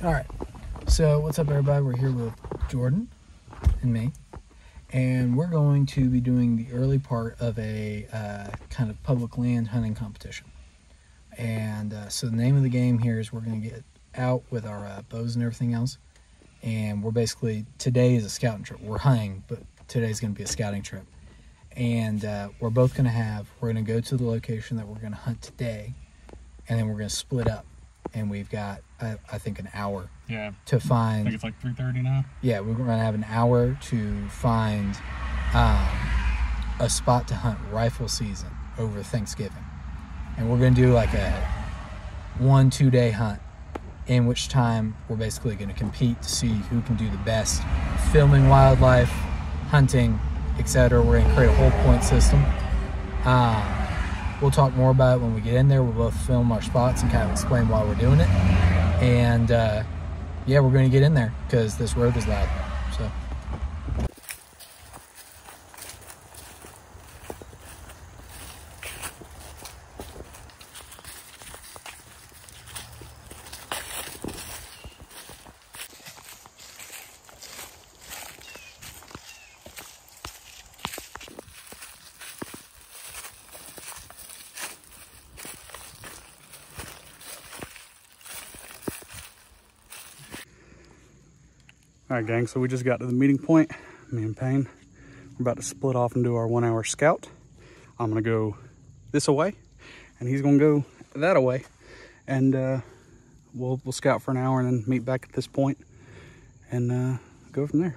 All right, so what's up everybody? We're here with Jordan and me, and we're going to be doing the early part of a kind of public land hunting competition. And so the name of the game here is we're going to get out with our bows and everything else, and we're basically, today is a scouting trip. We're hunting, but today's going to be a scouting trip. And we're both going to go to the location that we're going to hunt today, and then we're going to split up. And we've got, I think, an hour to find. I think it's like 3:30 now. Yeah, we're going to have an hour to find a spot to hunt rifle season over Thanksgiving. And we're going to do like a 1-2 day hunt, in which time we're basically going to compete to see who can do the best filming wildlife, hunting, etc. We're going to create a whole point system. We'll talk more about it when we get in there. We'll both film our spots and kind of explain why we're doing it. And yeah, we're going to get in there because this road is loud. So. All right, gang, so we just got to the meeting point, me and Payne. We're about to split off and do our 1 hour scout. I'm gonna go this away, and he's gonna go that away. And we'll scout for an hour and then meet back at this point and go from there.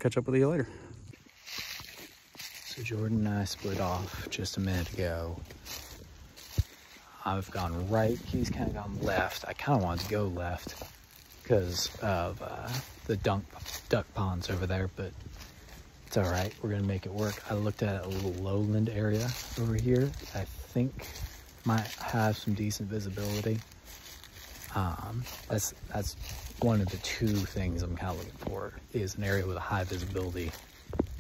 Catch up with you later. So Jordan and I split off just a minute ago. I've gone right, he's kind of gone left. I kind of wanted to go left because of the duck ponds over there, but it's all right. We're gonna make it work. I looked at a little lowland area over here. I think might have some decent visibility. That's one of the two things I'm kind of looking for, is an area with a high visibility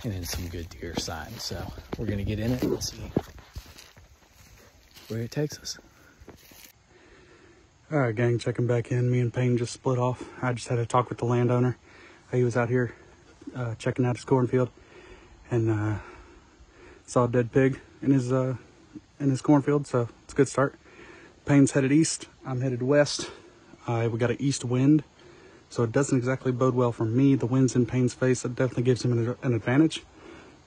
and then some good deer signs. So we're gonna get in it and see where it takes us. All right, gang, checking back in. Me and Payne just split off. I just had a talk with the landowner. He was out here checking out his cornfield and saw a dead pig in his cornfield, so it's a good start. Payne's headed east. I'm headed west. We got an east wind, so it doesn't exactly bode well for me. The wind's in Payne's face. It definitely gives him an advantage.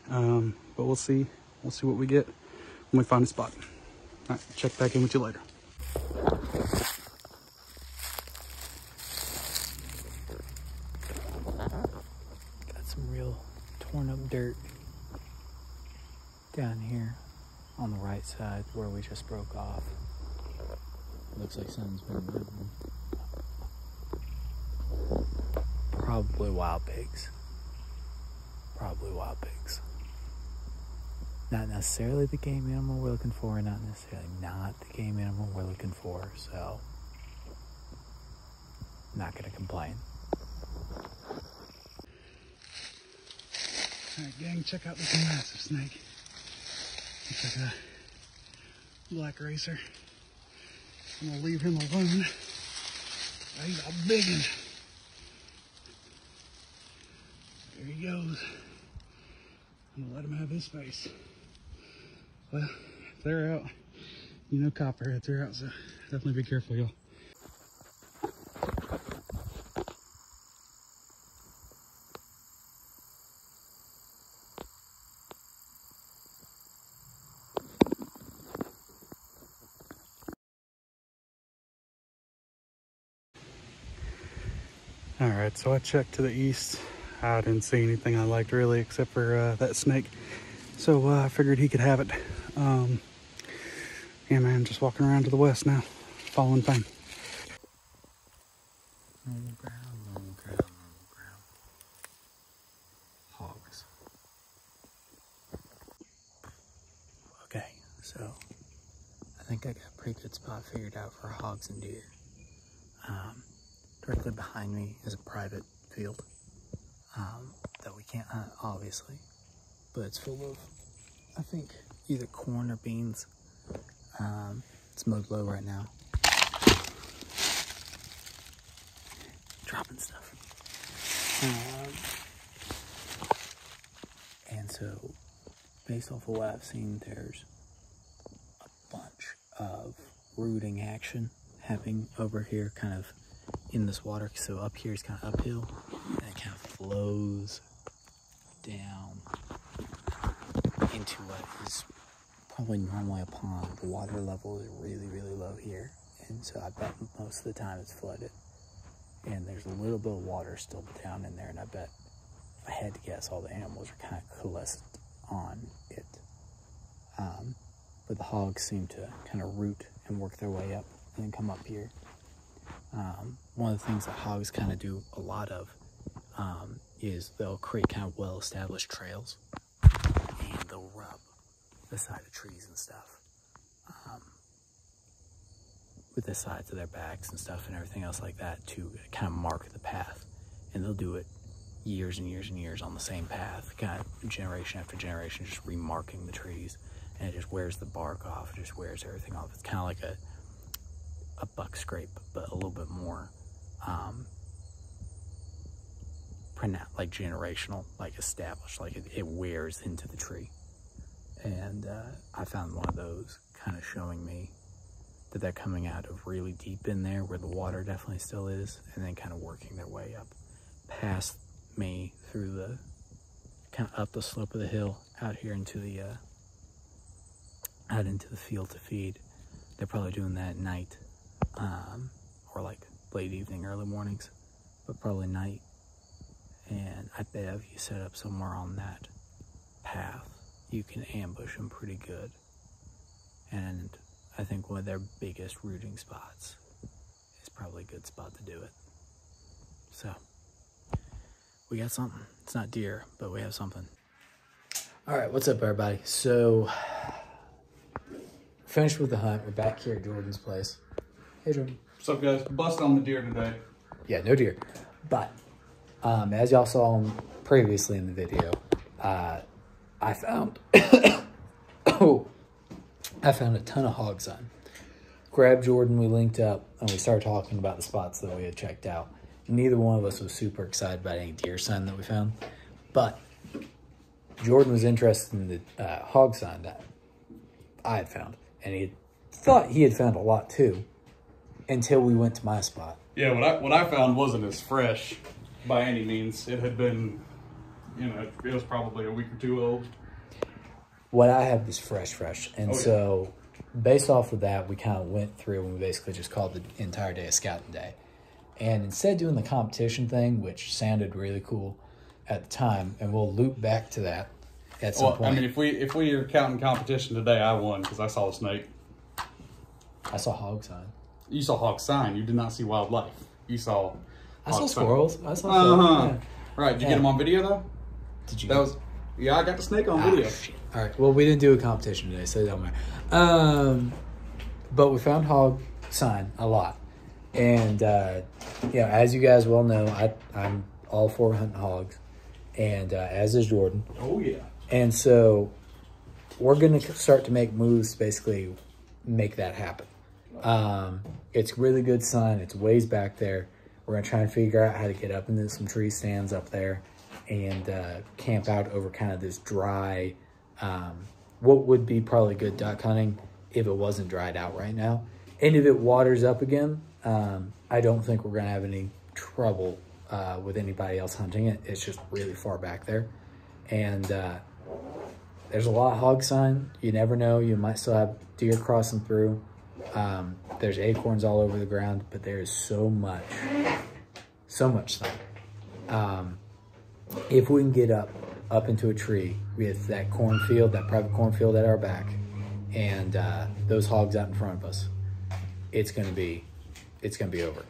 But we'll see. We'll see what we get when we find a spot. All right, check back in with you later. Some real torn up dirt down here on the right side where we just broke off. Looks like something's been moving. Probably wild pigs. Probably wild pigs. Not necessarily the game animal we're looking for, not necessarily not the game animal we're looking for, so not gonna complain. All right, gang, check out this massive snake. Looks like a black racer. I'm gonna leave him alone. He's a big one. There he goes. I'm gonna let him have his space. Well, if they're out, you know copperheads are out, so definitely be careful, y'all. All right, so I checked to the east. I didn't see anything I liked really, except for that snake. So I figured he could have it. Yeah, man, just walking around to the west now, following Payne. Normal ground, normal ground, normal ground. Hogs. Okay, so I think I got a pretty good spot figured out for hogs and deer. Directly behind me is a private field that we can't hunt, obviously, but it's full of, I think, either corn or beans. It's mowed low right now. dropping stuff. And so, based off of what I've seen, there's a bunch of rooting action happening over here, kind of in this water. So up here is kind of uphill, and it kind of flows down into what is probably normally a pond. The water level is really, really low here, and so I bet most of the time it's flooded. And there's a little bit of water still down in there, and I bet, if I had to guess, all the animals are kind of coalesced on it. But the hogs seem to kind of root and work their way up and then come up here. One of the things that hogs kind of do a lot of is they'll create kind of well-established trails, and they'll rub the side of trees and stuff with the sides of their backs and stuff and everything else like that to kind of mark the path. And they'll do it years and years and years on the same path, kind of generation after generation, just remarking the trees, and it just wears the bark off, it just wears everything off. It's kind of like a buck scrape, but a little bit more like generational, like established, like it wears into the tree. And I found one of those kind of showing me that they're coming out of really deep in there where the water definitely still is, and then kind of working their way up past me through the kind of up the slope of the hill out here into the out into the field to feed. They're probably doing that at night, or like late evening, early mornings, but probably night. And I bet if you set up somewhere on that path, you can ambush them pretty good. And I think one of their biggest rooting spots is probably a good spot to do it. So, we got something. It's not deer, but we have something. All right, what's up, everybody? So, finished with the hunt. We're back here at Jordan's place. Hey, Jordan. What's up, guys? Busted on the deer today. Yeah, no deer. But, as y'all saw previously in the video, I found... I found a ton of hog sign. Grabbed Jordan, we linked up, and we started talking about the spots that we had checked out. Neither one of us was super excited about any deer sign that we found, but Jordan was interested in the hog sign that I had found, and he thought he had found a lot too, until we went to my spot. Yeah, what I found wasn't as fresh by any means. It had been, it was probably a week or two old. What I had was fresh. And so based off of that, we kind of went through and we basically just called the entire day a scouting day. And instead of doing the competition thing, which sounded really cool at the time, and we'll loop back to that at some point. I mean, if we are counting competition today, I won because I saw a snake. I saw hog sign. You saw hog sign. You did not see wildlife. You saw I saw squirrels. I saw yeah. Right. Did you get them on video, though? Did you? Yeah, I got the snake on video. Shit. All right. Well, we didn't do a competition today, so it don't matter. But we found hog sign a lot. And, as you guys well know, I'm all for hunting hogs. And as is Jordan. Oh, yeah. And so we're going to start to make moves to basically make that happen. It's really good sun. It's ways back there. We're going to try and figure out how to get up into some tree stands up there and camp out over kind of this dry, what would be probably good duck hunting if it wasn't dried out right now. And if it waters up again, I don't think we're going to have any trouble with anybody else hunting it. It's just really far back there. And there's a lot of hog sign. You never know. You might still have deer crossing through. There's acorns all over the ground, but there is so much sign. If we can get up into a tree with that cornfield, that private cornfield at our back, and those hogs out in front of us, it's gonna be over.